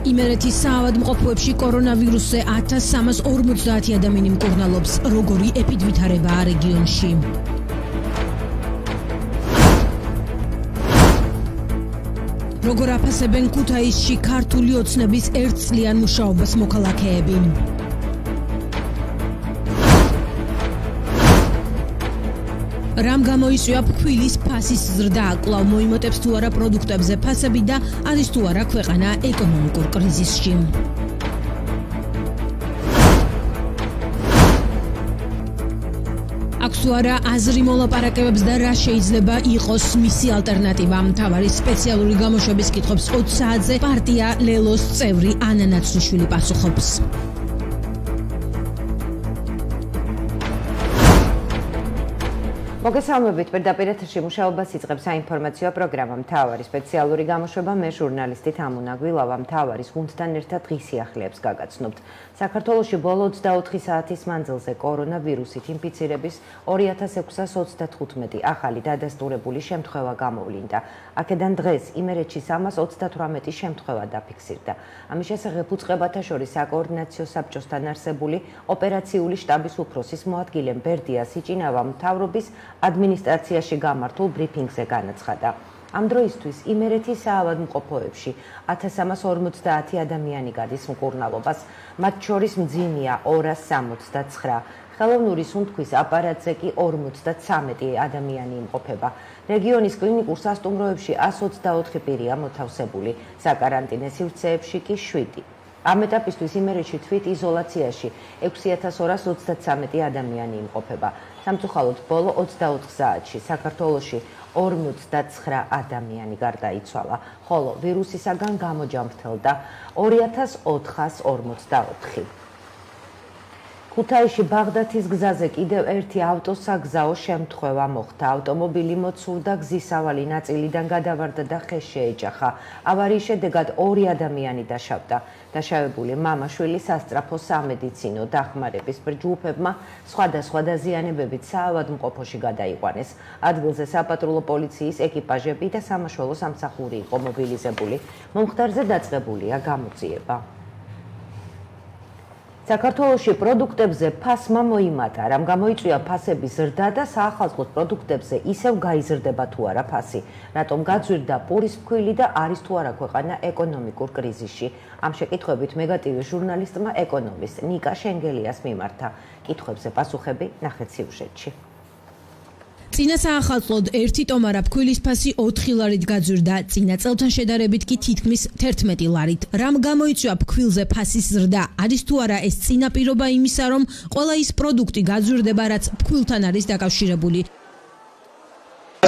იმერეთის საავადმყოფოებში კორონავირუსზე 1350 ადამიანი მკურნალობს. როგორი ეპიდვითარებაა რეგიონში? როგორ აფასებენ ქუთაისში ქართული ოცნების ერთწლიან მუშაობას მოქალაქეები? რამ გამოიწვია ფქვილის ფასის ზრდა? კვლავ მოიმოტებს თუ არა პროდუქტებზე ფასები და არის თუ არა ქვეყანა ეკონომიკურ კრიზისში? აქვს თუ არა აზრი მოლაპარაკებებს და რა შეიძლება იყოს მისი ალტერნატივა? მთავარი სპეციალური გამოშვების კითხვებს 20 საათზე პარტია ლელოს წევრი ანა ნაცრიშვილი პასუხობს. მოგესალმებით, პირდაპირ ეთერში მუშაობას იწყებს საინფორმაციო პროგრამა მთავარი სპეციალური გამოშვება. მე ჟურნალისტი თამუნა გვილავა მთავარის გუნდთან ერთად დღის სიახლეებს გაგაცნობთ. საქართველოში ბოლო 24 საათის მანძილზე კორონავირუსით ინფიცირების 2635 ახალი დადასტურებული შემთხვევა გამოვლინდა. აქედან დღეს იმერეთში 328 შემთხვევა დაფიქსირდა. ამის შესახებ უწყებათა შორის საკოორდინაციო საბჭოსთან არსებული ოპერაციული შტაბის უფროსის მოადგილემ ბერდია სიჭინავამ მთავრობის ადმინისტრაციაში გამართულ ბრიფინგზე განაცხადა. ამ დროისთვის იმერეთის საავადმყოფოებში 1350 ადამიანი გადის მკურნალობას, მათ შორის მძიმეა 269, ხელოვნური სუნთქვის აპარატზე კი 53 ადამიანი იმყოფება. რეგიონის კლინიკურ სასტუმროებში 124 პირია მოთავსებული, საკარანტინე სივრცეებში კი 7. ამ ეტაპისთვის იმერეთში თვით იზოლაციაში 6233 ადამიანი იმყოფება. სამწუხაროდ ბოლო 24 საათში საქართველოში 59 ადამიანი გარდაიცვალა, ხოლო ვირუსისაგან გამოჯამრთელდა 2444. ქუთაისში ბაღდათის გზაზე კიდევ ერთი ავტოსაგზაო შემთხვევა მოხდა. ავტომობილი მოცულდა, გზის სავალი ნაწილიდან გადავარდა და ხეს შეეჯახა. ავარიის შედეგად 2 ადამიანი დაშავდა. დაშავებული მამა-შვილი სასწრაფო სამედიცინო დახმარების ჯგუფებმა სხვადასხვა დაზიანებებით საავადმყოფოში გადაიყვანეს. ადგილზე საპატრულო პოლიციის ეკიპაჟები და სამაშველო სამსახური იყო მობილიზებული. მომხდარზე დაწყებულია გამოძიება. საქართველოში პროდუქტებზე ფასმა მოიმატა, რამ გამოიწვია ფასების ზრდა და საახალწლო პროდუქტებზე ისევ გაიზრდება თუ არა ფასი, რატომ გაძვირდა პურის ფქვილი და არის თუ არა ქვეყანა ეკონომიკურ კრიზისში. ამ შეკითხვებით მეგატივი ჟურნალისტმა ეკონომისტ ნიკა შენგელიას მიმართა. კითხვებზე პასუხები ნახეთ სიუჟეტში. წინა საახალწლოდ 1 ტომარა ფქვილის ფასი 4 ლარით გაძვირდა, წინა წელთან შედარებით კი თითქმის 11 ლარით. რამ გამოიწვია ფქვილზე ფასის ზრდა? არის თუ არა ეს წინაპირობა იმისა, რომ ყველა ის პროდუქტი გაძვირდება, რაც ფქვილთან არის დაკავშირებული?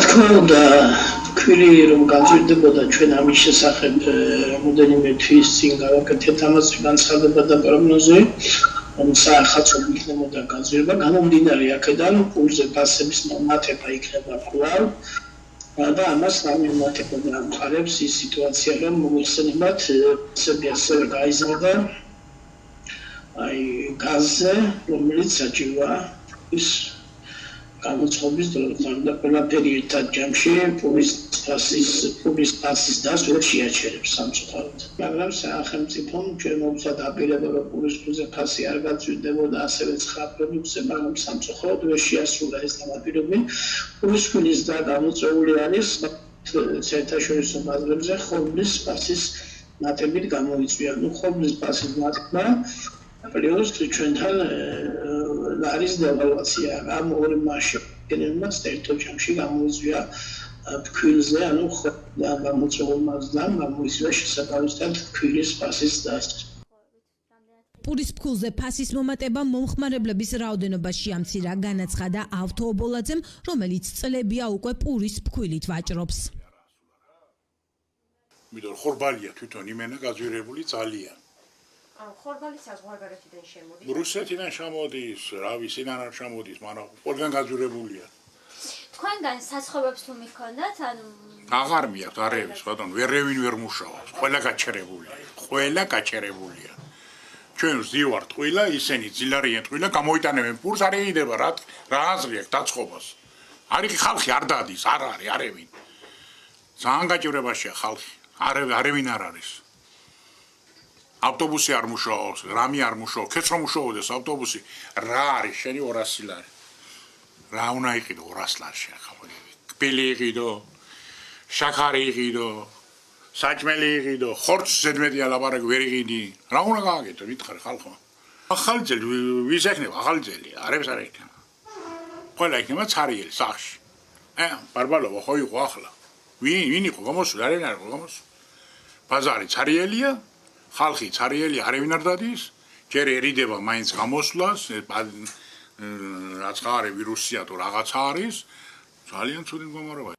თქმა უნდა, ფქვილი რომ გაძვირდებოდა, ჩვენ ამის შესახებ რამდენიმე თვის წინ გავაკეთეთ ამას განცხადება და პროგნოზი. საახალწლოდ იქნებოდა გაძვირება, გამომდინარე აქედან კურსზე ფასების მომატება იქნება კვლავ და ამას გამომატება ამხარებს ის სიტუაცია, რომ მოიხსენებათ ფასები ასევე გაიზარდა გაზზე, რომელიც საჭიროა ის გამოცხობის დროთან და ყველაფერი ერთად ჯამში პურის ფასის დასვას შეაჩერებს სამწუხაროდ. მაგრამ სახელმწიფომ ჩვენ მოვუწევთ აპირება, რომ პურის ფასზე ფასი არ გაძვირდებოდა, ასევე ცხრა პროდუქტზე, მაგრამ სამწუხაროდ ვერ შეასრულა ეს დამაპირობები. პურის ფასის და გამოწვეული არის საერთაშორისო ბაზრებზე ხობლის ფასის მატებით გამოიწვია. ხობლის ფასის მატება პლუს ჩვენთან არის დევალვაცია. ამ ორი მასშტაბებმა საერთოდ ჯამში გამოიწვია ფქვილზე, ანუ და გამოწვეულმა გამოიწვია შესაბამისად ფქვილის ფასის დასწრება. პურის ფქვილზე ფასის მომატება მომხმარებლების რაოდენობაში ამცირა, განაცხადა ავთოობოლაძემ, რომელიც წლებია უკვე პურის ფქვილით ვაჭრობს. მიდორ ხორბალია თვითონ იმენა გაძვირებული ძალიან. ხორბალი საზღვარგარეთიდან შემოდის. რუსეთიდან შემოდის, რავი, სინან არ შემოდის, მაგრამ ყველგან გაძვირებულია. თქვენგან საცხობებს თუ მიქონდათ, ანუ აღარ მიაქვს, არევის, ბატონო, ვერევინ ვერ მუშაობს, ყველა გაჩერებულია. ჩვენ ვზივართ ყველა, ისინი ძილარიან ყველა, გამოიტანებენ პურს, არ ეიდება რა აზრი აქვს დაწყობას. არის ხალხი არ დადის, არ არის, არევინ. ძალიან გაჭირებაშია ხალხი, არევინ არ არის. ავტობუსი არ მუშაობს, რამე არ მუშაობს, ქეც რომ მუშაობდეს ავტობუსი, რა არის შენი 200 ლარი? რა უნდა იყიდო 200 ლარში ახლა? კბილი იყიდო, შაქარი იყიდო, საჭმელი იყიდო, ხორცს ზედმეტი ალაპარაკი ვერ იყიდი. რა უნდა გააკეთო, მითხარ ხალხო? ახალი ძელი ვის ეხნება ახალი ძელი? არებს არ ეხნება. ყველა იქნება ცარიელი სახში. ბარბალოვა ხო იყო ახლა? ვინ იყო გამოსული? არ არის გამოსული. ბაზარი ცარიელია, ხალხი ცარიელი არავინ არ დადის, ჯერ ერიდება მაინც გამოსვლას, რაც ხარი ვირუსია თუ რაღაცა არის, ძალიან ცუდი მდგომარეობა.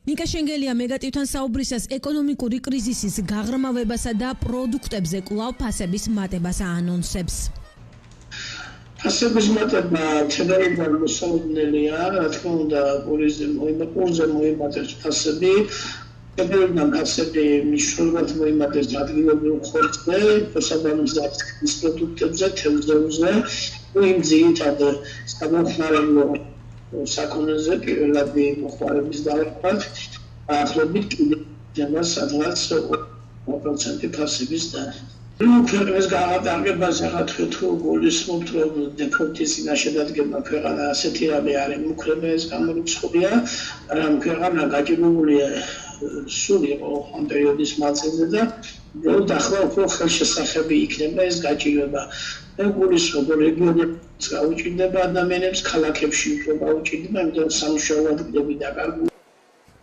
ნიკა შენგელია მეგატივთან საუბრისას ეკონომიკური კრიზისის გაღრმავებასა და პროდუქტებზე კვლავ ფასების მატებას აანონსებს. ფასების მატება თებერვალიდან მოსაუბრელია, რა თქმა უნდა, პურზე მოიმატებს ფასები. თებერვალიდან ფასები მნიშვნელოვნად მოიმატებს ადგილობრივ ხორცზე, მოსაბამისად პროდუქტებზე, თევზებზე, იმ ძირითად სამოხმარებლო საკონზე პირველად მოხმარების დავარქვათ, ახლობით კიდევ სადღაც 2% ფასების და ქვეყნის განვითარებას ახლა თუ გულისხმობთ, რომ დეფოლტის წინაშე დადგება ქვეყანა ასეთი რამე არის მუქრება ეს გამორიცხულია, რამ ქვეყანა გაჭირებულია სულ იყო ამ პერიოდის მანძილზე და უბრალოდ ახლა უფრო ხელშესახები იქნება ეს გაჭირება. გულისხმობ რეგიონებს გაუჭირდება ადამიანებს, ქალაქებში უფრო გაუჭირდება, იმიტომ რომ სამუშაო ადგილები დაკარგულია.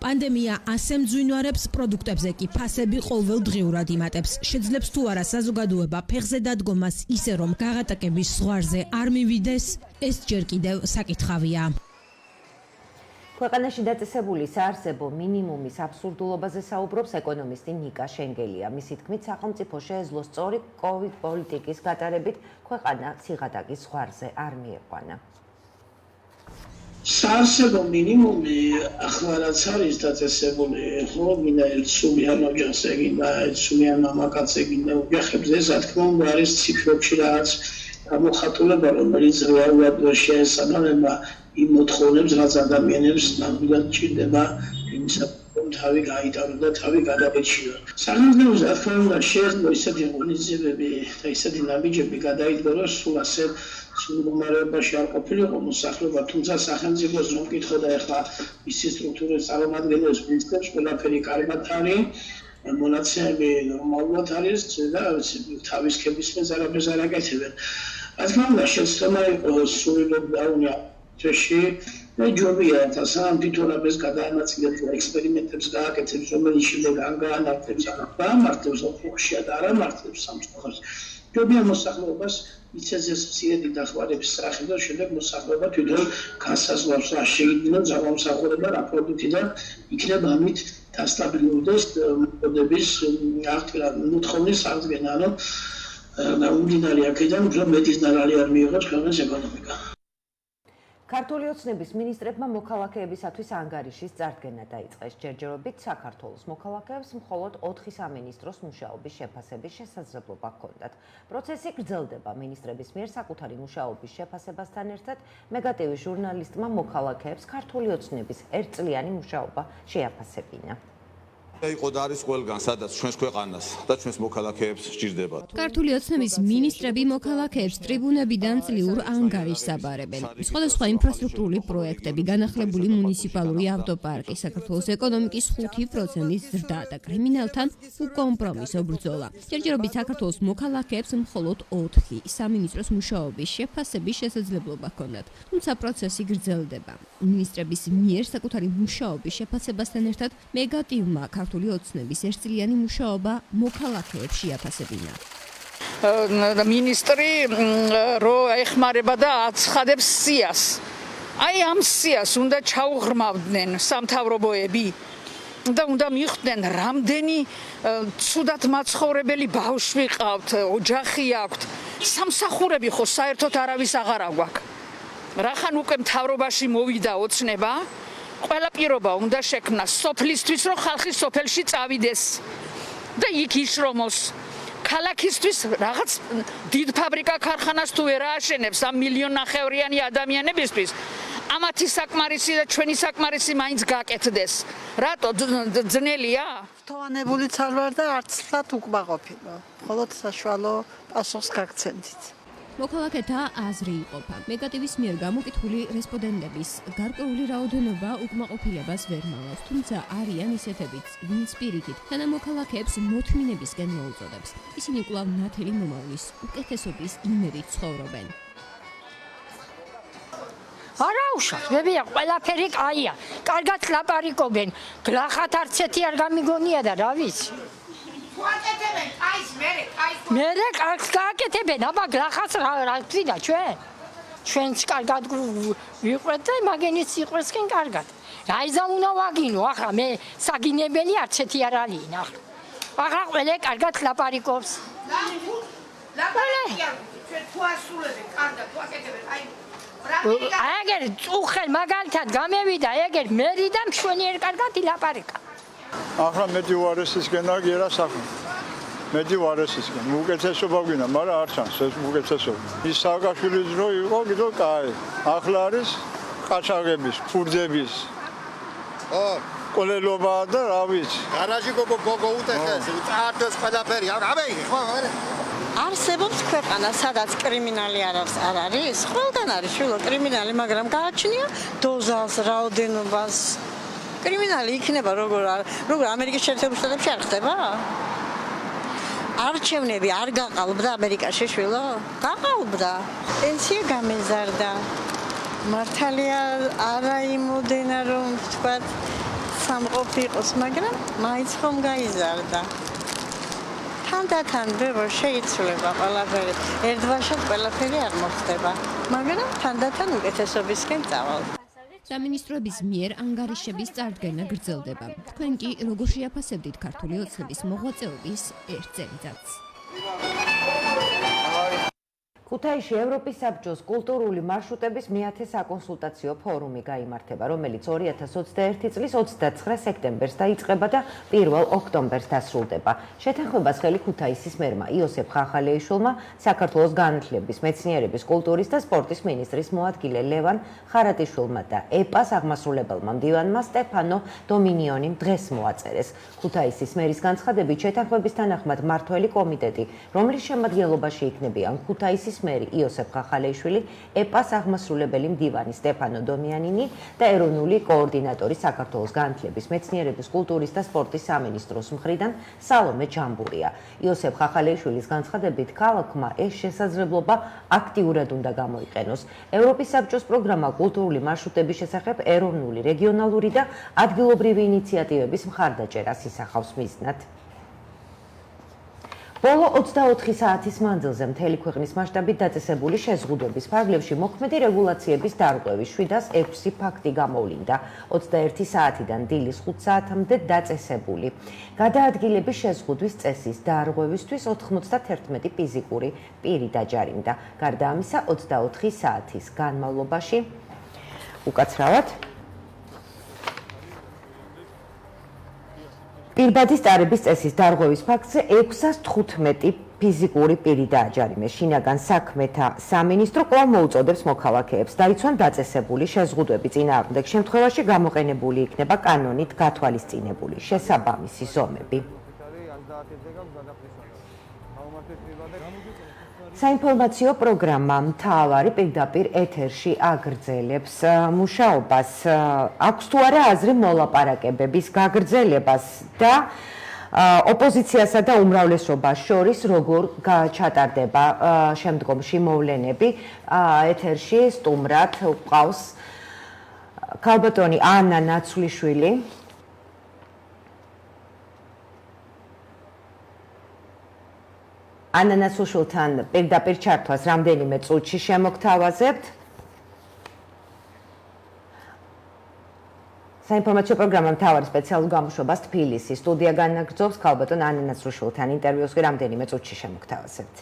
პანდემია ასე მძვინვარებს პროდუქტებზე კი ფასები ყოველდღიურად იმატებს. შეძლებს თუ არა საზოგადოება ფეხზე დადგომას ისე რომ გაღატაკების ზღვარზე არ მივიდეს, ეს ჯერ კიდევ საკითხავია. ქვეყანაში დაწესებული საარსებო მინიმუმის აბსურდულობაზე საუბრობს ეკონომისტი ნიკა შენგელია. მისი თქმით, სახელმწიფო შეეძლო სწორი კოვიდ პოლიტიკის გატარებით ქვეყანა ციხატაკის ზღვარზე არ მიიყვანა. საარსებო მინიმუმი ახლა რაც არის დაწესებული, ხო, მინდა ერთსულიან ოჯახს ეგინდა, ერთსულიან მამაკაცს ეგინდა ოჯახებზე, რა თქმა უნდა არის ციფრებში რაღაც გამოხატულება, რომელიც რეალურად შეესაბამება იმ მოთხოვნებს, რაც ადამიანებს ნამდვილად ჭირდება იმისა, რომ თავი გაიტანონ და თავი გადაეჭირონ. სახელმწიფოს რა თქმა უნდა შეეძლო ისეთი ღონისძიებები და ისეთი ნაბიჯები გადაიდგა, რომ სულ ასე მდგომარეობაში არ ყოფილიყო მოსახლეობა, თუმცა სახელმწიფოს რომ მკითხოდა ახლა მისი სტრუქტურის წარმომადგენლებს, მინისტრებს, ყველაფერი კარგად არის, მონაცემები ნორმალურად არის და თავის ქებისმეს არაფერს არ აკეთებენ. რა თქმა უნდა შეცდომა იყო სრული ლოკდაუნი წეში და ჯობია სამთითოლაბეს გადაანაწილებს და ექსპერიმენტებს გააკეთებს, რომელიც შემდეგ არ გაანართებს, ამართებს ოქროშია და არ ამართებს სამწუხაროდ. ჯობია მოსახლეობას მიწაზეც მცირედი დახმარების სახით და შემდეგ მოსახლეობა თვითონ განსაზღვრავს რა შეიძლება ძალამსახურება რა პროდუქტიდან იქნება ამით დასტაბილურდეს მოდების მოთხოვნის აღდგენა, რომ უმდინარე აქედან უფრო მეტის დარალი არ მიიღოს ქვეყნის ეკონომიკა. ქართული ოცნების მინისტრებმა მოქალაქეებისათვის ანგარიშის წარდგენა დაიწყეს. ჯერჯერობით საქართველოს მოქალაქეებს მხოლოდ 4 სამინისტროს მუშაობის შეფასების შესაძლებლობა ჰქონდათ. პროცესი გრძელდება. მინისტრების მიერ საკუთარი მუშაობის შეფასებასთან ერთად მეგატივის ჟურნალისტმა მოქალაქეებს ქართული ოცნების ერთწლიანი მუშაობა შეაფასებინა. იყო და არის ყველგან, სადაც ჩვენს ქვეყანას და ჩვენს მოქალაქეებს სჭირდებათ. ქართული ოცნების მინისტრები მოქალაქეებს ტრიბუნებიდან წლიურ ანგარიშს აბარებენ. სხვადასხვა ინფრასტრუქტურული პროექტები, განახლებული მუნიციპალური ავტოპარკი, საქართველოს ეკონომიკის 5%-ის ზრდა და კრიმინალთან უკომპრომისო ბრძოლა. ჯერჯერობით საქართველოს მოქალაქეებს მხოლოდ 4 სამინისტროს მუშაობის შეფასების შესაძლებლობა ჰქონდათ. თუმცა პროცესი გრძელდება. მინისტრების მიერ საკუთარი მუშაობის შეფასებასთან ერთად მეგატივმა ქართული ოცნების ერთწლიანი მუშაობა მოქალაქეებს შეაფასებინა. მინისტრი რო ეხმარება და აცხადებს სიას. აი ამ სიას უნდა ჩაუღრმავდნენ სამთავრობოები და უნდა მიხვდნენ რამდენი ცუდად მაცხოვრებელი ბავშვი ყავთ, ოჯახი აქვთ. სამსახურები ხო საერთოდ არავის აღარ აგვაქვს. რახან უკვე მთავრობაში მოვიდა ოცნება, ყველა პირობა უნდა შექმნას სოფლისთვის, რომ ხალხი სოფელში წავიდეს და იქ იშრომოს. ქალაქისთვის რაღაც დიდ ფაბრიკა ქარხანას თუ ვერ ააშენებს ამ 1,5 მილიონი ადამიანებისთვის, ამათი საკმარისი და ჩვენი საკმარისი მაინც გაკეთდეს. რატო ძნელია? გაფრთხილებულიც არ ვარ და არცლად უკმაყოფილო. მხოლოდ საშუალო პასუხს გაგცემთ. მოქალაქეთა აზრი იყოფა. მეგატივის მიერ გამოკითხული რესპონდენტების გარკვეული რაოდენობა უკმაყოფილებას ვერ მალავს, თუმცა არიან ისეთებიც, ვინც პირიქით თანამოქალაქეებს მოთმინებისკენ მოუწოდებს. ისინი კვლავ ნათელი მომავლის უკეთესობის იმედით ცხოვრობენ. არა უშავს, მებია ყველაფერი კაია. კარგად ლაპარაკობენ. გლახათ არცეთი არ გამიგონია და რა ვიცი. ვაკეთებენ კაის მერე კარგს გააკეთებენ, აბა გლახას რა ვთვიდა ჩვენ? ჩვენც კარგად ვიყვეთ და მაგენიც იყვესკენ კარგად. რა იზა უნდა ვაგინო, ახლა მე საგინებელი არცეთი არ არიან ახლა. ახლა ყველა კარგად ლაპარაკობს. ლაპარაკია, ჩვენ თუ ასრულებენ კარგად, თუ აკეთებენ, ეგერ უხელ მაგალითად გამევიდა, ეგერ მერი და მშვენიერ კარგად ილაპარაკა. ახლა მეტი უარესისკენ აგერა საქმე. მეტი უარესისკენ. უკეთესობა გვინდა, მაგრამ არ ჩანს ეს უკეთესობა. ის სააკაშვილის დრო იყო კიდო კაი. ახლა არის ყაჩაღების, ფურძების. კოლელობა და რა ვიცი. გარაჟი გოგო უტეხეს, წაართოს ყველაფერი. აბეი, ხო, არსებობს ქვეყანა, სადაც კრიმინალი არ არის? ყველგან არის შვილო კრიმინალი, მაგრამ გააჩნია დოზას, რაოდენობას. კრიმინალი იქნება როგორ ამერიკის შეერთებულ შტატებში არ ხდება? არჩევნები არ გაყალბდა ამერიკაში შვილო? გაყალბდა. პენსია გამეზარდა. მართალია არა იმოდენა რომ თქვა სამყოფი იყოს, მაგრამ მაინც ხომ გაიზარდა. თანდათან ბევრ შეიცვლება ყველაფერი. ერთბაშად ყველაფერი არ მოხდება, მაგრამ თანდათან უკეთესობისკენ წავალ. სამინისტროების მიერ ანგარიშების წარდგენა გრძელდება. თქვენ კი როგორ შეაფასებდით ქართული ოცნების მოღვაწეობის ერთ წელიწადს? ქუთაისში ევროპის საბჭოს კულტურული მარშრუტების მეათე საკონსულტაციო ფორუმი გაიმართება, რომელიც 2021 წლის 29 სექტემბერს დაიწყება და 1 ოქტომბერს დასრულდება. შეთანხმებას ხელი ქუთაისის მერმა იოსებ ხახალეიშვილმა, საქართველოს განათლების, მეცნიერების, კულტურის და სპორტის მინისტრის მოადგილე ლევან ხარატიშვილმა და ეპას აღმასრულებელმა მდივანმა სტეფანო დომინიონიმ დღეს მოაწერეს. ქუთაისის მერის განცხადებით, შეთანხმების თანახმად მმართველი კომიტეტი, რომლის შემადგენლობაში იქნებიან ქუთაისის მერი იოსებ ხახალეიშვილი, ეპას აღმასრულებელი მდივანი სტეფანო დომიანინი და ეროვნული კოორდინატორი საქართველოს განათლების, მეცნიერების, კულტურის და სპორტის სამინისტროს მხრიდან სალომე ჯამბურია. იოსებ ხახალეიშვილის განცხადებით, ქალაქმა ეს შესაძლებლობა აქტიურად უნდა გამოიყენოს. ევროპის საბჭოს პროგრამა კულტურული მარშრუტების შესახებ ეროვნული, რეგიონალური და ადგილობრივი ინიციატივების მხარდაჭერას ისახავს მიზნად. ბოლო 24 საათის მანძილზე მთელი ქვეყნის მასშტაბით დაწესებული შეზღუდვების ფარგლებში მოქმედი რეგულაციების დარღვევის 706 ფაქტი გამოვლინდა. 21 საათიდან დილის 5 საათამდე დაწესებული. გადაადგილების შეზღუდვის წესის დარღვევისთვის 91 ფიზიკური პირი დაჯარიმდა. გარდა ამისა, 24 საათის განმავლობაში უკაცრავად პირბადის ტარების წესის დარღვევის ფაქტზე 615 ფიზიკური პირი დააჯარიმეს. შინაგან საქმეთა სამინისტრო კვლავ მოუწოდებს მოქალაქეებს დაიცვან დაწესებული შეზღუდვები. წინააღმდეგ შემთხვევაში გამოყენებული იქნება კანონით გათვალისწინებული შესაბამისი ზომები. საინფორმაციო პროგრამა მთავარი პირდაპირ ეთერში აგრძელებს მუშაობას. აქვს თუ არა აზრი მოლაპარაკებების გაგრძელებას და ოპოზიციასა და უმრავლესობას შორის როგორ ჩატარდება შემდგომში მოვლენები. ეთერში სტუმრად გვყავს ქალბატონი ანა ნაცვლიშვილი. ანა ნაცვლიშვილთან პირდაპირ ჩართვას რამდენიმე წუთში შემოგთავაზებთ. საინფორმაციო პროგრამა მთავარი სპეციალურ გამოშვებას თბილისის სტუდია განაგრძობს. ქალბატონ ანა ნაცვლიშვილთან ინტერვიუს კი რამდენიმე წუთში შემოგთავაზებთ.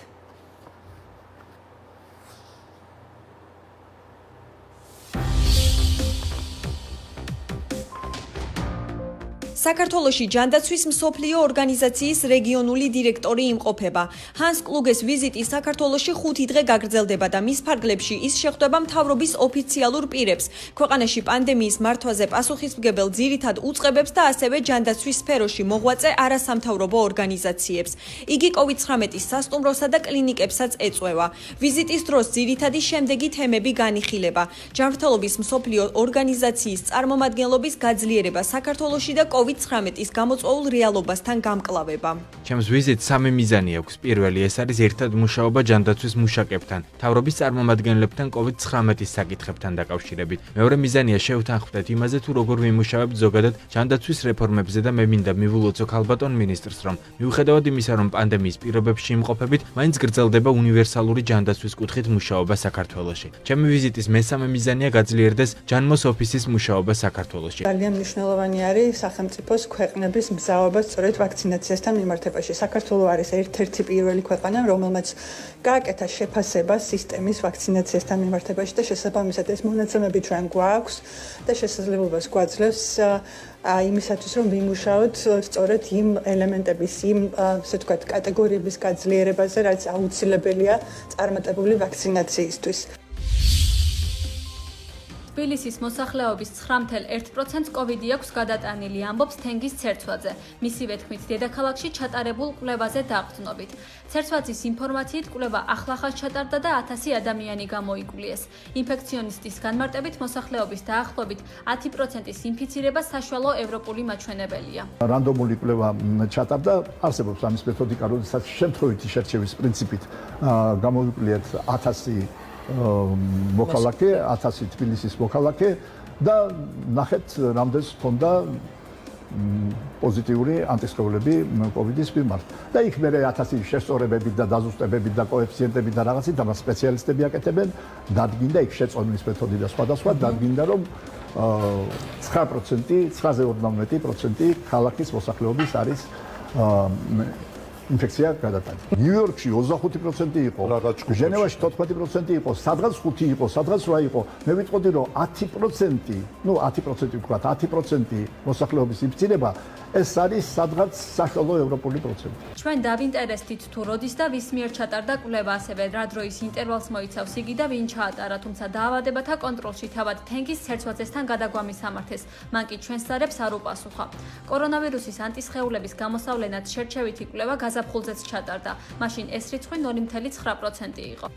საქართველოში ჯანდაცვის მსოფლიო ორგანიზაციის რეგიონული დირექტორი იმყოფება. ჰანს კლუგეს ვიზიტი საქართველოში 5 დღე გაგრძელდება და მის ფარგლებში ის შეხვდება მთავრობის ოფიციალურ პირებს, ქვეყანაში პანდემიის მართვაზე პასუხისმგებელ ძირითად უწყებებს და ასევე ჯანდაცვის სფეროში მოღვაწე არასამთავრობო ორგანიზაციებს. იგი COVID-19-ის სასტუმროსა და კლინიკებსაც ეწვევა. ვიზიტის დროს ძირითადი შემდეგი თემები განიხილება: ჯანმრთელობის მსოფლიო ორგანიზაციის წარმომადგენლობის გაძლიერება საქართველოში და COVID-19-ის გამოწვეულ რეალობასთან გამკლავება. ჩემს ვიზიტს 3 მიზანი აქვს. პირველი ეს არის ერთად მუშაობა ჯანდაცვის მუშაკებთან, მთავრობის წარმომადგენლებთან COVID-19-ის საკითხებთან დაკავშირებით. მეორე მიზანია შევთანხმდეთ იმაზე, თუ როგორ ვიმუშავებთ ზოგადად ჯანდაცვის რეფორმებზე და მე მინდა მივულოცო ქალბატონ მინისტრს, რომ მიუხედავად იმისა, რომ პანდემიის პირობებში იმყოფებით, მაინც გრძელდება უნივერსალური ჯანდაცვის კუთხით მუშაობა საქართველოში. ჩემი ვიზიტის მესამე მიზანია გაძლიერდეს ჯანმოს ოფისის მუშაობა საქართველოში. ძალიან მნიშვნელოვანი არის სახელმწიფოს ქვეყნების მზაობა სწორედ ვაქცინაციასთან მიმართებაში. საქართველო არის ერთ-ერთი პირველი ქვეყანა, რომელმაც გააკეთა შეფასება სისტემის ვაქცინაციასთან მიმართებაში და შესაბამისად ეს მონაცემები ჩვენ გვაქვს და შესაძლებლობას გვაძლევს იმისათვის, რომ ვიმუშაოთ სწორედ იმ ელემენტების, იმ ასე ვთქვათ, კატეგორიების გაძლიერებაზე, რაც აუცილებელია წარმატებული ვაქცინაციისთვის. თბილისის მოსახლეობის 9.1%-ს COVID-ი აქვს გადატანილი, ამბობს თენგიზ ცერცვაძე. მისივე თქმით, დედაქალაქში ჩატარებულ კვლევაზე დაყრდნობით. ცერცვაძის ინფორმაციით, კვლევა ახლახან ჩატარდა და 1000 ადამიანი გამოიკვლიეს. ინფექციონისტის განმარტებით, მოსახლეობის დაახლოებით 10%-ის ინფიცირება საშუალო ევროპული მაჩვენებელია. რანდომული კვლევა ჩატარდა, არსებობს ამის მეთოდიკა, როდესაც შემთხვევითი შერჩევის პრინციპით გამოვიკვლიეთ 1000 მოქალაქე, 1000 თბილისის მოქალაქე და ნახეთ, რამდენს ჰქონდა პოზიტიური ანტისხეულები COVID-ის მიმართ. და იქ მერე 1000 შესწორებებით და დაზუსტებებით და კოეფიციენტებით და რაღაცით ამას სპეციალისტები აკეთებენ, დადგინდა იქ შეწონვის მეთოდი და სხვადასხვა, დადგინდა რომ 9%, 9.12% ქალაქის მოსახლეობის არის ინფექცია გადატანილი. ნიუ-იორკში 25% იყო, ჟენევაში 14% იყო, სადღაც 5 იყო, სადღაც 8 იყო. მე ვიტყოდი რომ 10%, 10% ვქოთ, 10% მოსახლეობის ინფიცირება ეს არის სადღაც საშუალო ევროპული პროცენტი. ჩვენ დავინტერესდით თუ როდის და ვის მიერ ჩატარდა კვლევა, ასევე რა დროის ინტერვალს მოიცავს იგი და ვინ ჩაატარა, თუმცა დაავადებათა კონტროლში თავად თენგიზ ცერცვაძესთან გადაგვამისამართეს. მან კი ჩვენს ზარებს არ უპასუხა. კორონავირუსის ანტისხეულების გამოსავლენად შერჩევითი კვლევა გაზაფხულზეც ჩატარდა. მაშინ ეს რიცხვი 0.9% იყო.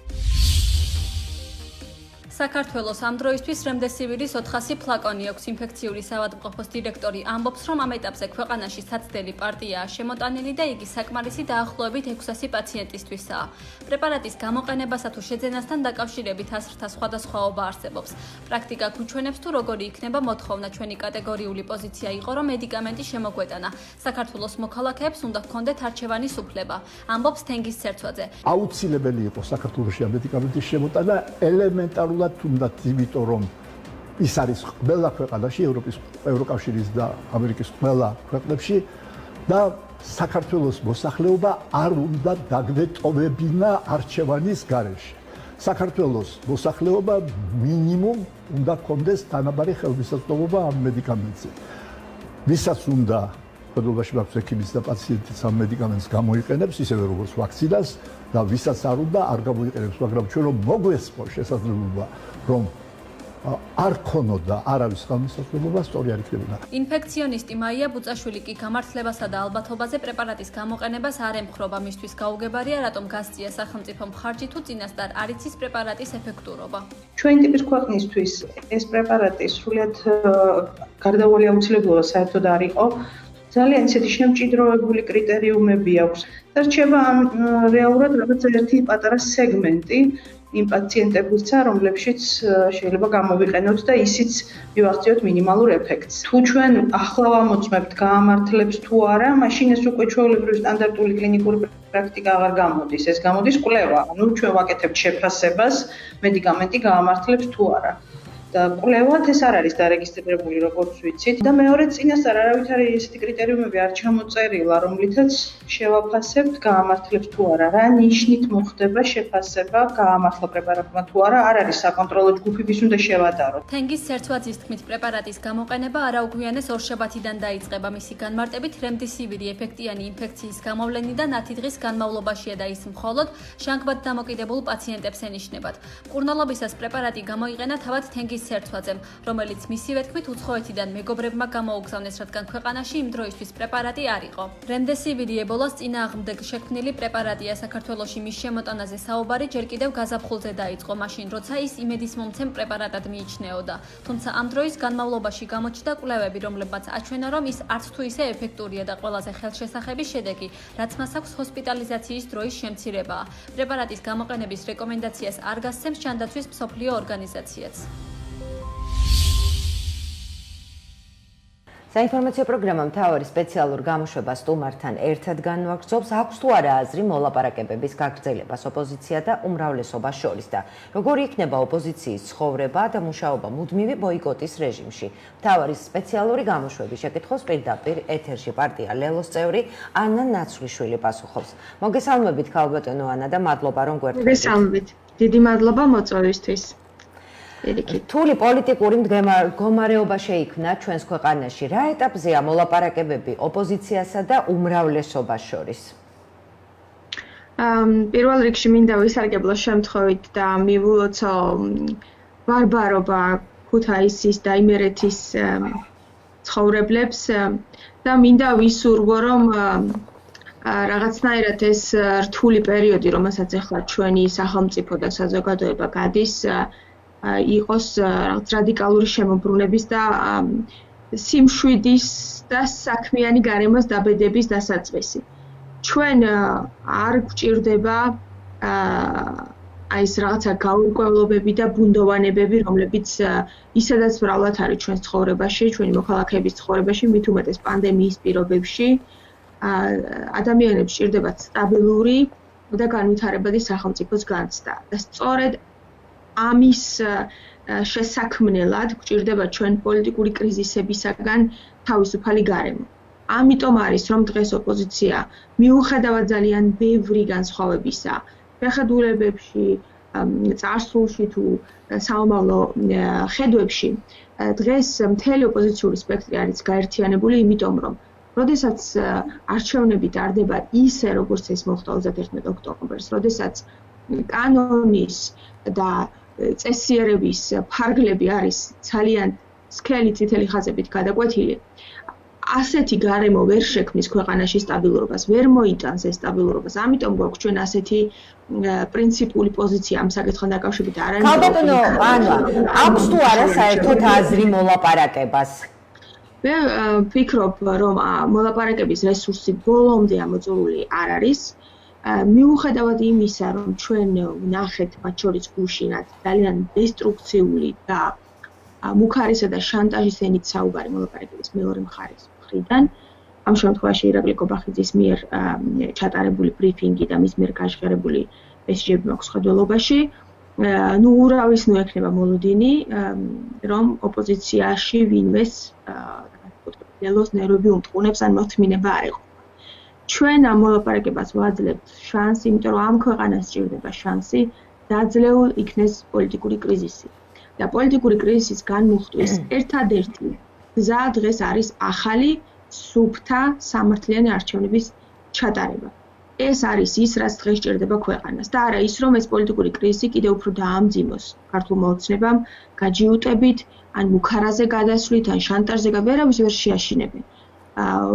საქართველოს ამ დროისთვის რემდესივირის 400 ფლაკონი აქვს. ინფექციური საავადმყოფოს დირექტორი ამბობს, რომ ამ ეტაპზე ქვეყანაში საცდელი პარტიაა შემოტანილი და იგი საკმარისი დაახლოებით 600 პაციენტისთვისაა. პრეპარატის გამოყენებასა თუ შეძენასთან დაკავშირებით აზრთა სხვადასხვაობა არსებობს. პრაქტიკა გვიჩვენებს, თუ როგორი იქნება მოთხოვნა. ჩვენი კატეგორიული პოზიცია იყო, რომ მედიკამენტი შემოგვეტანა. საქართველოს მოქალაქეებს უნდა ჰქონდეთ არჩევანის უფლება, ამბობს თენგიზ ცერცვაძე. აუცილებელი იყო საქართველოში ამ მედიკამენტის შემოტანა ელემენტარულად თუნდაც იმიტომ რომ ის არის ყველა ქვეყანაში, ევროკავშირის და ამერიკის ყველა ქვეყნებში და საქართველოს მოსახლეობა არ უნდა დაგვეტოვებინა არჩევანის გარეშე. საქართველოს მოსახლეობა მინიმუმ უნდა ჰქონდეს თანაბარი ხელმისაწვდომობა ამ მედიკამენტზე. ვისაც უნდა ფედერალობაში მაქვს ექიმის და პაციენტის ამ მედიკამენტს გამოიყენებს, ისევე როგორც ვაქცინას და ვისაც არ უნდა არ გამოიყენებს, მაგრამ ჩვენ რომ მოგვესწრო შესაძლებლობა რომ არ ქონოდა არავის ხელმისაწვდომობა, სწორი არ იქნებოდა. ინფექციონისტი მაია ბუწაშვილი კი გამართლებასა და ალბათობაზე პრეპარატის გამოყენებას არ ემხრობა. მისთვის გაუგებარია, რატომ გასწია სახელმწიფომ ხარჯი თუ წინასწარ არ იცის პრეპარატის ეფექტურობა. ჩვენი ტიპის ქვეყნისთვის ეს პრეპარატი სრულიად გარდაუვალი აუცილებლობა საერთოდ არ იყო. ძალიან ისეთი შემჭიდროვებული კრიტერიუმები აქვს. და რჩება რეალურად რაღაც ერთი პატარა სეგმენტი იმ პაციენტებისა, რომლებშიც შეიძლება გამოვიყენოთ და ისიც მივახციოთ მინიმალურ ეფექტს. თუ ჩვენ ახლა ვამოწმებთ გაამართლებს თუ არა, მაშინ ეს უკვე ჩვეულებრივი სტანდარტული კლინიკური პრაქტიკა აღარ გამოდის. ეს გამოდის კვლევა. ანუ ჩვენ ვაკეთებთ შეფასებას, მედიკამენტი გაამართლებს თუ არა. და კვლევად ეს არ არის დარეგისტრირებული, როგორც ვიცით. და მეორე წინასწარ არავითარი ესეთი კრიტერიუმები არ ჩამოწერილა, რომლითაც შევაფასებთ, გაამართლებს თუ არა, რა ნიშნით მოხდება შეფასება, გაამართლა პრეპარატმა თუ არა, არ არის საკონტროლო ჯგუფი, ვის უნდა შევადაროთ. თენგის სერცვაძის თქმით, პრეპარატის გამოყენება არაუგვიანეს ორშაბათიდან დაიწყება. მისი განმარტებით, რემდესივირი ეფექტიანი ინფექციის გამოვლენიდან 10 დღის განმავლობაშია და ის მხოლოდ შანგბად დამოკიდებულ პაციენტებს ენიშნებათ. მკურნალობისას პრეპარატი გამოიყენა თავად თენგის სერცვაძემ, რომელიც მისივე თქმით უცხოეთიდან მეგობრებმა გამოუგზავნეს, რადგან ქვეყანაში იმ დროისთვის პრეპარატი არ იყო. რემდესივირი ებოლას წინააღმდეგ შექმნილი პრეპარატია. საქართველოში მის შემოტანაზე საუბარი ჯერ კიდევ გაზაფხულზე დაიწყო, მაშინ როცა ის იმედისმომცემ პრეპარატად მიიჩნეოდა. თუმცა ამ დროის განმავლობაში გამოჩნდა კვლევები, რომლებმაც აჩვენა, რომ ის არც თუ ისე ეფექტურია და ყველაზე ხელშესახების შედეგი, რაც მას აქვს ჰოსპიტალიზაციის დროის შემცირებაა. პრეპარატის გამოყენების რეკომენდაციას არ გასცემს ჯანდაცვის მსოფლიო ორგანიზაციაც. საინფორმაციო პროგრამა მთავარი სპეციალურ გამოშვებას სტუმართან ერთად განვაგრძობს, აქვს თუ არა აზრი მოლაპარაკებების გაგრძელებას ოპოზიცია და უმრავლესობას შორის და როგორი იქნება ოპოზიციის ცხოვრება და მუშაობა მუდმივი ბოიკოტის რეჟიმში. მთავარი სპეციალური გამოშვების შეკითხვას პირდაპირ ეთერში პარტია ლელოს წევრი ანა ნაცვლიშვილი პასუხობს. მოგესალმებით ქალბატონო ანა და მადლობა რომ გვერდით. მოგესალმებით. დიდი მადლობა მოწვევისთვის. თული პოლიტიკური მდგომარეობა შეიქმნა ჩვენს ქვეყანაში. რა ეტაპზეა მოლაპარაკებები ოპოზიციასა და უმრავლესობას შორის? პირველ რიგში მინდა ვისარგებლო შემთხვევით და მივულოცო ბარბარობა ქუთაისის და იმერეთის ცხოვრებლებს და მინდა ვისურვო, რომ რაღაცნაირად ეს რთული პერიოდი, რომელსაც ახლა ჩვენი სახელმწიფო და საზოგადოება გადის, იყოს რაღაც რადიკალური შემოbrunების და სიმშვიდის და საქმიანი გარემოს დაბედების დასაწყისი. ჩვენ არ გვჭირდება აი ეს რაღაცა გაურკვევლობები და ბუნდოვანებები, რომლებიც ისედაც მრავლად არის ჩვენს ცხოვრებაში, ჩვენი მოქალაქეების ცხოვრებაში, მით უმეტეს პანდემიის პირობებში. ადამიანებს სჭირდებათ სტაბილური და განვითარებადი სახელმწიფოს განცდა და სწორედ ამის შესაქმნელად გვჭირდება ჩვენ პოლიტიკური კრიზისებისაგან თავისუფალი გარემო. ამიტომ არის, რომ დღეს ოპოზიცია მიუხედავად ძალიან ბევრი განსხვავებისა, შეხედულებებში, წარსულში თუ საომავლო ხედვებში, დღეს მთელი ოპოზიციური სპექტრი არის გაერთიანებული, იმიტომ რომ როდესაც არჩევნები ტარდება ისე, როგორც ეს მოხდა 31 ოქტომბერს, როდესაც კანონის და წესიერების ფარგლები არის ძალიან სქელი წითელი ხაზებით გადაკვეთილი. ასეთი გარემო ვერ შექმნის ქვეყანაში სტაბილურობას, ვერ მოიტანს ეს სტაბილურობას. ამიტომ გვაქვს ჩვენ ასეთი პრინციპული პოზიცია ამ საკითხთან დაკავშირებით. ქალბატონო ანა, აქვს თუ არა საერთოდ აზრი მოლაპარაკებას? მე ვფიქრობ, რომ მოლაპარაკების რესურსი ბოლომდე ამოწურული არ არის. მიუხედავად იმისა, რომ ჩვენ ვნახეთ მათ შორის გუშინად ძალიან დესტრუქციული და მუქარისა და შანტაჟის ენით საუბარი მოლაპარაკების მეორე მხარის მხრიდან, ამ შემთხვევაში ირაკლი კობახიძის მიერ ჩატარებული ბრიფინგი და მის მიერ გაჟღერებული მესიჯები მაქვს ხედველობაში, ურავის ექნება მოლოდინი, რომ ოპოზიციაში ვინმეს ლელოს ნერვები უმტყუნებს ან მოთმინება არ იყო. ჩვენ ამ მოლაპარაკებას ვაძლევთ შანსი, იმიტომ რომ ამ ქვეყანას სჭირდება შანსი დაძლეულ იქნეს პოლიტიკური კრიზისი. და პოლიტიკური კრიზისის განმუხტვის ერთადერთი გზა დღეს არის ახალი, სუფთა, სამართლიანი არჩევნების ჩატარება. ეს არის ის, რაც დღეს სჭირდება ქვეყანას და არა ის, რომ ეს პოლიტიკური კრიზისი კიდევ უფრო დაამძიმოს ქართულ მოოცნებამ, გაჯიუტებით, ან მუქარაზე გადასვლით, ან შანტაჟზე ვერავის ვერ შეაშინებენ.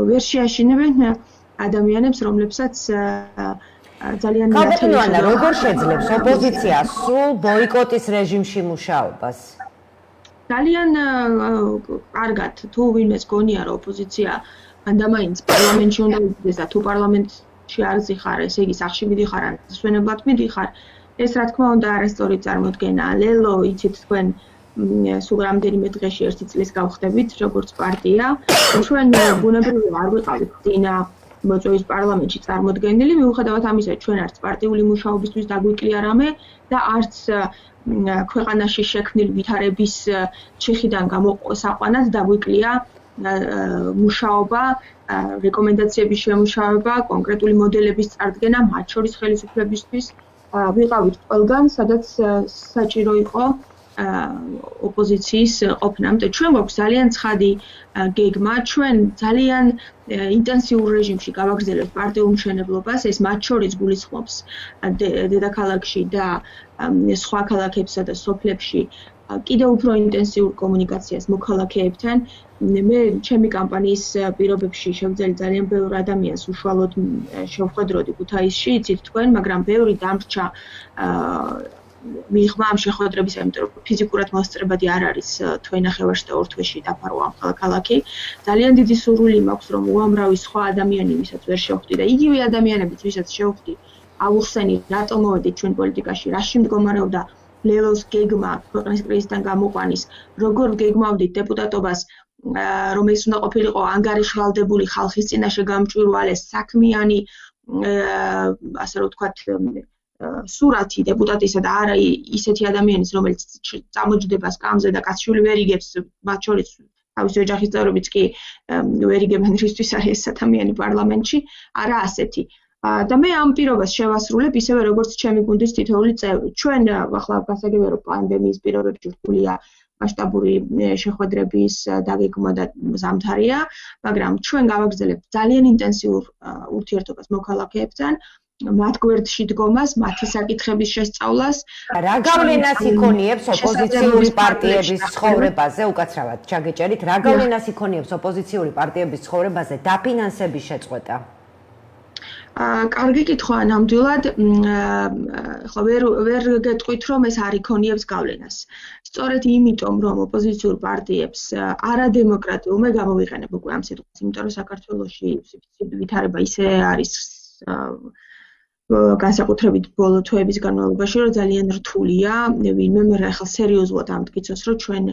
ვერ შეაშინებენ ადამიანებს, რომლებსაც ძალიან ქალბატონო ანა, როგორ შეძლებს ოპოზიცია სრულ ბოიკოტის რეჟიმში მუშაობას? ძალიან კარგად, თუ ვინმეს გონია, რომ ოპოზიცია მანდამაინც პარლამენტში უნდა იდგეს და თუ პარლამენტში არ ზიხარ, ესე იგი სახში მიდიხარ, ან სვენებლად მიდიხარ, ეს რა თქმა უნდა არასწორი წარმოდგენაა. ლელო, იცით თქვენ სულ რამდენიმე დღეში ერთი წლის გავხდებით, როგორც პარტია. ჩვენ ბუნებრივია არ ვიყავით წინა მოწვევის პარლამენტში წარმოდგენილი. მიუხედავად ამისა, ჩვენ არც პარტიული მუშაობისთვის დაგვიკლია რამე და არც ქვეყანაში შექმნილი ვითარების ჩიხიდან გამოსაყვანად დაგვიკლია მუშაობა, რეკომენდაციების შემუშავება, კონკრეტული მოდელების წარდგენა, მათ შორის ხელისუფლებისთვის. ვიყავით ყველგან, სადაც საჭირო იყო ოპოზიციის ყოფნა. ამიტომ ჩვენ გვაქვს ძალიან ცხადი გეგმა, ჩვენ ძალიან ინტენსიურ რეჟიმში გავაგრძელებთ პარტიულ მშენებლობას, ეს მათ შორის გულისხმობს დედაქალაქში და სხვა ქალაქებსა და სოფლებში კიდევ უფრო ინტენსიურ კომუნიკაციას მოქალაქეებთან. მე ჩემი კამპანიის პირობებში შევძელი ძალიან ბევრ ადამიანს უშუალოდ შევხვედროდი ქუთაისში, იცით თქვენ, მაგრამ ბევრი დამრჩა მიღმა ამ შეხვედრებისა, იმიტომ რომ ფიზიკურად მოსწრებადი არ არის თვე ნახევარში და ორ თვეში დაფარო ამ ქალაქი. ძალიან დიდი სურვილი მაქვს, რომ უამრავი სხვა ადამიანი, ვისაც ვერ შევხვდი და იგივე ადამიანებიც, ვისაც შევხვდი, ავუხსენი, რატომ მოვედით ჩვენ პოლიტიკაში, რაში მდგომარეობდა ლელოს გეგმა ქვეყნის კრიზისთან გამოყვანის, როგორ გეგმავდით დეპუტატობას, რომელიც უნდა ყოფილიყო ანგარიშვალდებული ხალხის წინაშე გამჭვირვალე, საქმიანი, ასე რომ ვთქვათ, სურათი დეპუტატისა და არა ისეთი ადამიანის, რომელიც წამოჯდება სკამზე და კაცშვილი ვერ იგებს, მათ შორის თავისი ოჯახის წევრებიც კი ვერ იგებენ, რისთვის არის ეს ადამიანი პარლამენტში, არა ასეთი. და მე ამ პირობას შევასრულებ ისევე როგორც ჩემი გუნდის თითოეული წევრი. ჩვენ ახლა გასაგებია რომ პანდემიის პირობებში რთულია მასშტაბური შეხვედრების დაგეგმვა და ზამთარია, მაგრამ ჩვენ გავაგრძელებთ ძალიან ინტენსიურ ურთიერთობას მოქალაქეებთან, მათ გვერდში დგომას, მათი საკითხების შესწავლას. რა გავლენას იქონიებს ოპოზიციური პარტიების ცხოვრებაზე, უკაცრავად ჩაგეჭერით, რა გავლენას იქონიებს ოპოზიციური პარტიების ცხოვრებაზე დაფინანსების შეწყვეტა? კარგი კითხვა, ნამდვილად, ხო ვერ გეტყვით, რომ ეს არ იქონიებს გავლენას. სწორედ იმიტომ, რომ ოპოზიციურ პარტიებს არადემოკრატიულმა გამოვიყენებ უკვე ამ სიტყვას, იმიტომ რომ საქართველოში ვითარება ისე არის განსაკუთრებით ბოლო თვეების განმავლობაში, რომ ძალიან რთულია, ვინმე მე ახლა სერიოზულად ამტკიცოს, რომ ჩვენ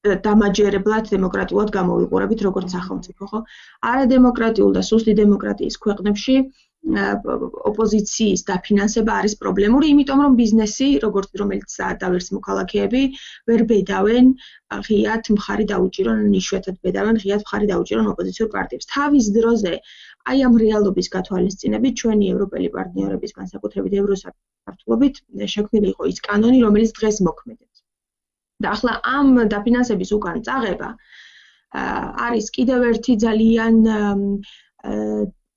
დამაჯერებლად დემოკრატიულად გამოვიყურებით როგორც სახელმწიფო, ხო? არადემოკრატიულ და სუსტი დემოკრატიის ქვეყნებში ოპოზიციის დაფინანსება არის პრობლემური, იმიტომ რომ ბიზნესი, რომელიც დავერც მოქალაქეები, ვერ ბედავენ ღიად მხარი დაუჭირონ, იშვიათად ბედავენ ღიად მხარი დაუჭირონ ოპოზიციურ პარტიებს. თავის დროზე აი ამ რეალობის გათვალისწინებით ჩვენი ევროპელი პარტნიორების, განსაკუთრებით ევროსაბჭოთობით შექმნილი იყო ის კანონი, რომელიც დღეს მოქმედებს. და ახლა ამ დაფინანსების უკან წაღება არის კიდევ ერთი ძალიან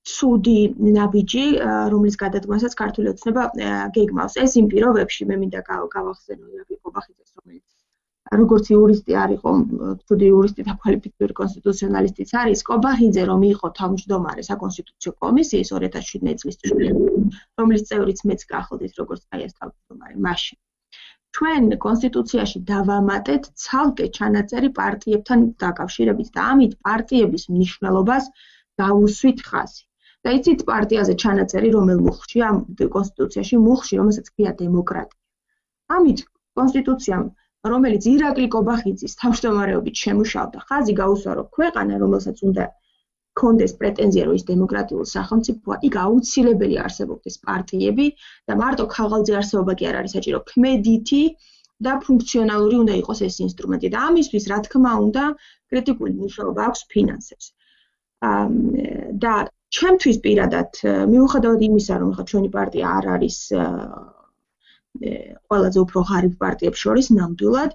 ცუდი ნაბიჯი, რომლის გადადგმასაც ქართული ოცნება გეგმავს. ეს იმ პირობებში მე მინდა გავახსენო ირაკლი ყობახიძეს, რომელიც როგორც იურისტი არ იყო, ცუდი იურისტი და კვალიფიციური კონსტიტუციონალისტიც არის, ყობახიძე რომ იყო თავმჯდომარე საკონსტიტუციო კომისიის 2017 წლის რომლის წევრიც მეც გახდით, როგორც აი ეს თავმჯდომარე მაშინ. ჩვენ კონსტიტუციაში დავამატეთ ცალკე ჩანაწერი პარტიებთან დაკავშირებით და ამით პარტიების მნიშვნელობას დავუსვით ხაზი. და იცით პარტიაზე ჩანაწერი რომელ მუხლში, ამ კონსტიტუციაში მუხლში, რომელსაც ქვია დემოკრატია. ამით კონსტიტუციამ, რომელიც ირაკლი ყობახიძის თავმჯდომარეობით შემუშავდა, ხაზი გაუსვა, რომ ქვეყანა, რომელსაც უნდა კონდეს პრეტენზია, რომ ის დემოკრატიულ სახელმწიფოა, იქ აუცილებელი არსებობდეს პარტიები და მარტო ქაღალდზე არსებობა კი არ არის საჭირო, ქმედითი და ფუნქციონალური უნდა იყოს ეს ინსტრუმენტი და ამისთვის, რა თქმა უნდა, კრიტიკული მუშაობა აქვს ფინანსებს. და ჩემთვის პირადად, მიუხედავად იმისა, რომ ხა ჩვენი პარტია არ არის ყველაზე უფრო ღარიბ პარტიებს შორის ნამდვილად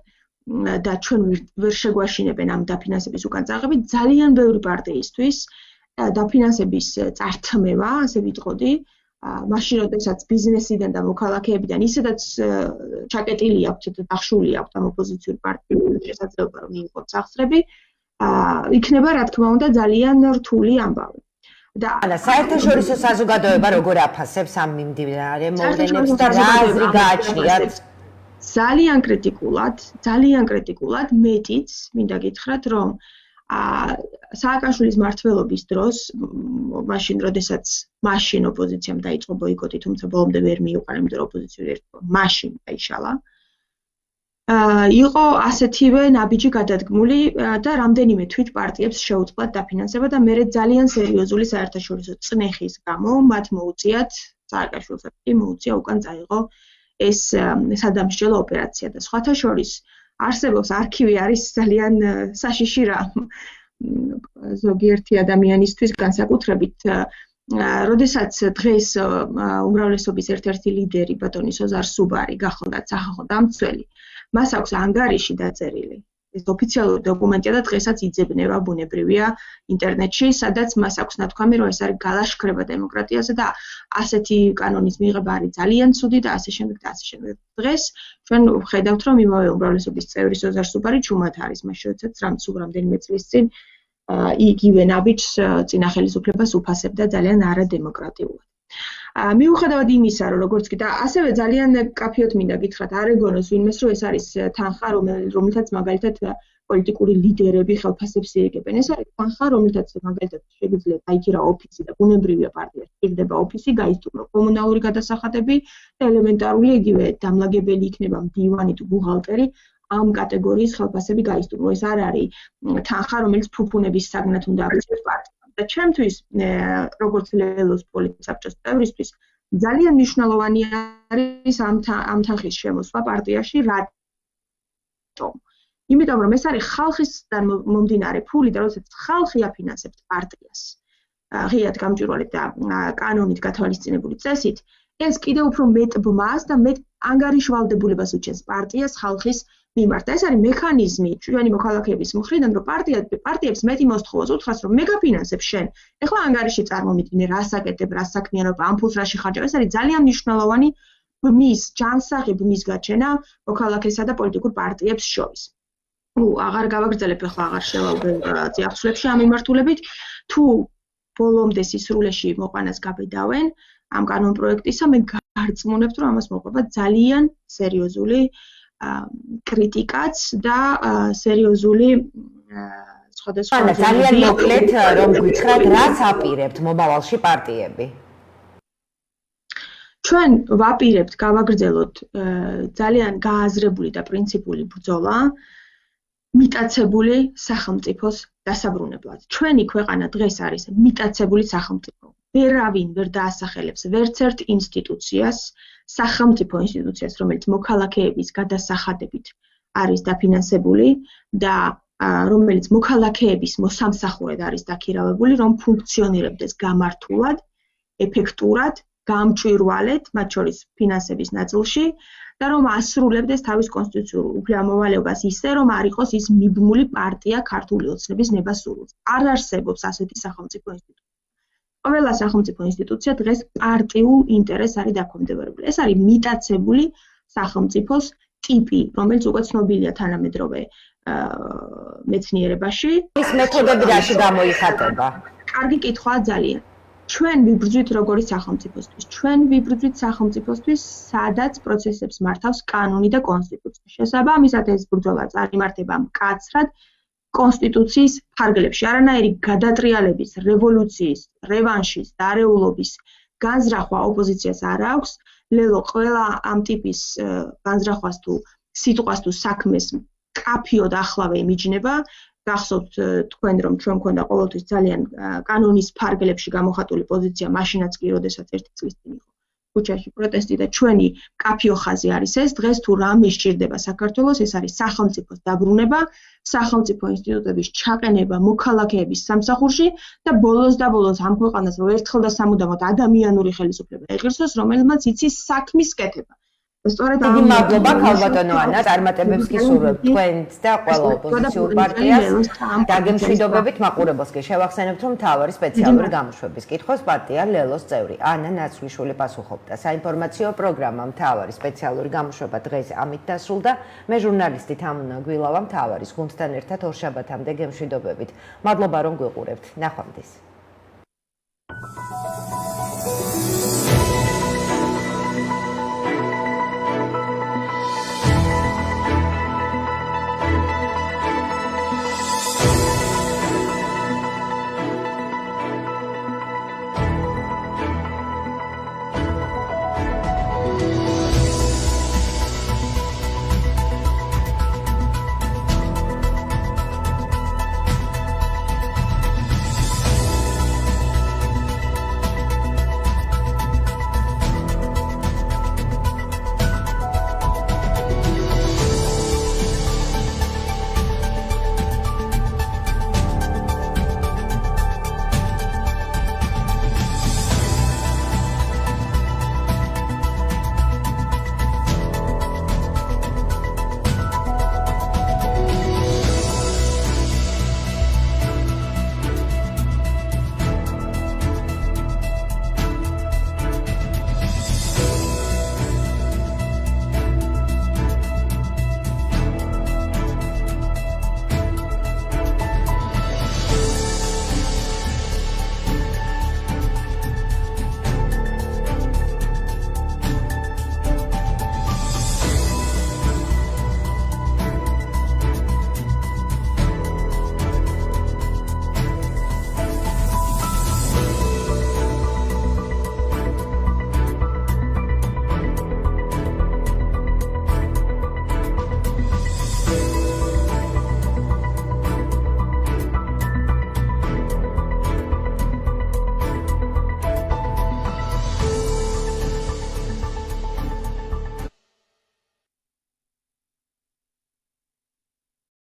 და ჩვენ ვერ შეგვაშინებენ ამ დაფინანსების უკან წაღებით, ძალიან ბევრი პარტიისთვის დაფინანსების წართმევა, ასე ვიტყოდი, მაშინ როდესაც ბიზნესიდან და მოქალაქეებიდან ისედაც ჩაკეტილი აქვთ და დახშული აქვთ ამ ოპოზიციურ პარტიებს შესაძლებლობა რომ მიიღოთ სახსრები, იქნება რა თქმა უნდა ძალიან რთული ამბავი. და საერთაშორისო საზოგადოება როგორ აფასებს ამ მიმდინარე მოვლენებს და რა აზრი გააჩნიათ? ძალიან კრიტიკულად, მეტიც, მინდა გითხრათ, რომ სააკაშვილის მმართველობის დროს, მაშინ, როდესაც მაშინ ოპოზიციამ დაიწყო ბოიკოტი, თუმცა ბოლომდე ვერ მიუყარა, იმიტომ რომ ოპოზიციური ერთობა მაშინ დაიშალა. იყო ასეთივე ნაბიჯი გადადგმული და რამდენიმე თვით პარტიებს შეუწყლად დაფინანსება და მე ძალიან სერიოზული საერთაშორისო წნეხის გამო მათ მოუწიათ სააკაშვილს კი მოუწია უკან წაიღო ეს სადამსჯელო ოპერაცია და სხვათა შორის არსებობს არქივი არის ძალიან საშიში რამ ზოგიერთი ადამიანისთვის განსაკუთრებით როდესაც დღეს უმრავლესობის ერთ-ერთი ლიდერი ბატონი სოზარ სუბარი გახდა სახალხო დამცველი მას აქვს ანგარიში დაწერილი ეს ოფიციალური დოკუმენტია და დღესაც იძებნება ბუნებრივია ინტერნეტში სადაც მას აქვს ნათქვამი რომ ეს არის გალაშქრება დემოკრატიაზე და ასეთი კანონის მიღება არის ძალიან ცუდი და ასე შემდეგ და ასე შემდეგ დღეს ჩვენ ვხედავთ რომ იმავე უმრავლესობის წევრი სოზარ სუბარი ჩუმად არის მას შეეცათ რამდენიმე წლის წინ იგივე ნაბიჯს წინა ხელისუფლებას უფასებდა ძალიან არადემოკრატიულად. მიუხედავად იმისა, რომ როგორც კი და ასევე ძალიან კაფიოდ მინდა გითხრათ არეგონოს ვინმეს რომ ეს არის თანხა რომელთაც მაგალითად პოლიტიკური ლიდერები ხელფასებს იეგებენ. ეს არის თანხა რომელთაც მაგალითად შეგვიძლია დაიქირა ოფისი და ბუნებრივია პარტია სჭირდება ოფისი, გაისტუმრო კომუნალური გადასახადები და ელემენტარული იგივე დამლაგებელი იქნება მდივანი თუ ბუღალტერი ამ კატეგორიის ხელფასები გაისტუმრო. ეს არ არის თანხა, რომელიც ფუფუნების საგნად უნდა აღიქვას პარტიამ. და ჩემთვის, როგორც ლელოს პოლიტიკის საბჭოს წევრისთვის, ძალიან მნიშვნელოვანი არის ამ თანხის შემოსვა პარტიაში, რატომ? იმიტომ რომ ეს არის ხალხისგან მომდინარე ფული და როდესაც ხალხი აფინანსებს პარტიას, ღიად გამჭვირვალედ და კანონით გათვალისწინებული წესით, ეს კიდევ უფრო მეტ ბმას და მეტ ანგარიშვალდებულებას უჩენს პარტიას ხალხის მიმართ. ეს არის მექანიზმი ჩვენი მოქალაქეების მხრიდან, რომ პარტიებს მეტი მოსთხოვოს უთხრას, რომ მე გაფინანსებ შენ. ეხლა ანგარიში წარმომიდგინე, რას აკეთებ, რას საქმიანობა, ამ ფულს რაში ხარჯავ. ეს არის ძალიან მნიშვნელოვანი ბმის, ჯანსაღი ბმის გაჩენა მოქალაქესა და პოლიტიკურ პარტიებს შორის. აღარ გავაგრძელებ ეხლა აღარ შევავდე წიაღწლებში ამ მიმართულებით. თუ ბოლომდე სისრულეში მოყვანას გაბედავენ ამ კანონპროექტისა, მე გარწმუნებთ, რომ ამას მოყვება ძალიან სერიოზული კრიტიკაც და სერიოზული სხვადასხვა ძალიან მოკლედ რომ გითხრათ რას აპირებთ მომავალში პარტიები ჩვენ ვაპირებთ გავაგრძელოთ ძალიან გააზრებული და პრინციპული ბრძოლა მიტაცებული სახელმწიფოს დასაბრუნებლად. ჩვენი ქვეყანა დღეს არის მიტაცებული სახელმწიფო. ვერავინ ვერ დაასახელებს ვერც ერთ ინსტიტუციას, სახელმწიფო ინსტიტუციას, რომელიც მოქალაქეების გადასახადებით არის დაფინანსებული და რომელიც მოქალაქეების მოსამსახურედ არის დაქირავებული, რომ ფუნქციონირებდეს გამართულად, ეფექტურად, გამჭვირვალედ, მათ შორის ფინანსების ნაწილში და რომ ასრულებდეს თავის კონსტიტუციურ უფლებამოვალეობას ისე, რომ არ იყოს ის მიბმული პარტია ქართული ოცნების ნებასურველს. არ არსებობს ასეთი სახელმწიფო ინსტიტუცია. ყველა სახელმწიფო ინსტიტუცია დღეს პარტიულ ინტერესს არის დაქვემდებარებული. ეს არის მიტაცებული სახელმწიფოს ტიპი, რომელიც უკვე ცნობილია თანამედროვე მეცნიერებაში. ის მეთოდები რაში გამოიხატება? კარგი კითხვაა ძალიან. ჩვენ ვიბრძვით როგორი სახელმწიფოსთვის? ჩვენ ვიბრძვით სახელმწიფოსთვის, სადაც პროცესებს მართავს კანონი და კონსტიტუცია. შესაბამისად ეს ბრძოლა წარიმართება მკაცრად კონსტიტუციის ფარგლებში. არანაირი გადატრიალების, რევოლუციის, რევანშის, დარეულობის განზრახვა ოპოზიციას არ აქვს. ლელო ყველა ამ ტიპის განზრახვას თუ სიტყვას თუ საქმეს კაფიოდ ახლავე იმიჯნება. გახსოვთ თქვენ რომ ჩვენ მქონდა ყოველთვის ძალიან კანონის ფარგლებში გამოხატული პოზიცია, მაშინაც კი როდესაც ერთი წლის წინ იყო ქუჩაში პროტესტი და ჩვენი კაფიო ხაზი არის ეს. დღეს თუ რამე სჭირდება საქართველოს, ეს არის სახელმწიფოს დაბრუნება, სახელმწიფო ინსტიტუტების ჩაყენება მოქალაქეების სამსახურში და ბოლოს და ბოლოს ამ ქვეყანას რომ ერთხელ და სამუდამოდ ადამიანური ხელისუფლება ეღირსოს, რომელმაც იცის საქმის კეთება. სწორედ ამ მადლობა ქალბატონო ანა, წარმატებებს გისურვებთ თქვენს და ყველა ოპოზიციურ პარტიას. დაგემშვიდობებით მაყურებელს კი შევახსენებთ, რომ მთავარი სპეციალური გამოშვების კითხვას პარტია ლელოს წევრი ანა ნაცვლიშვილი პასუხობდა. საინფორმაციო პროგრამა მთავარი სპეციალური გამოშვება დღეს ამით დასრულდა. მე ჟურნალისტი თამუნა გვილავა მთავარის გუნდთან ერთად ორშაბათამდე გემშვიდობებით. მადლობა რომ გვიყურებთ. ნახვამდის.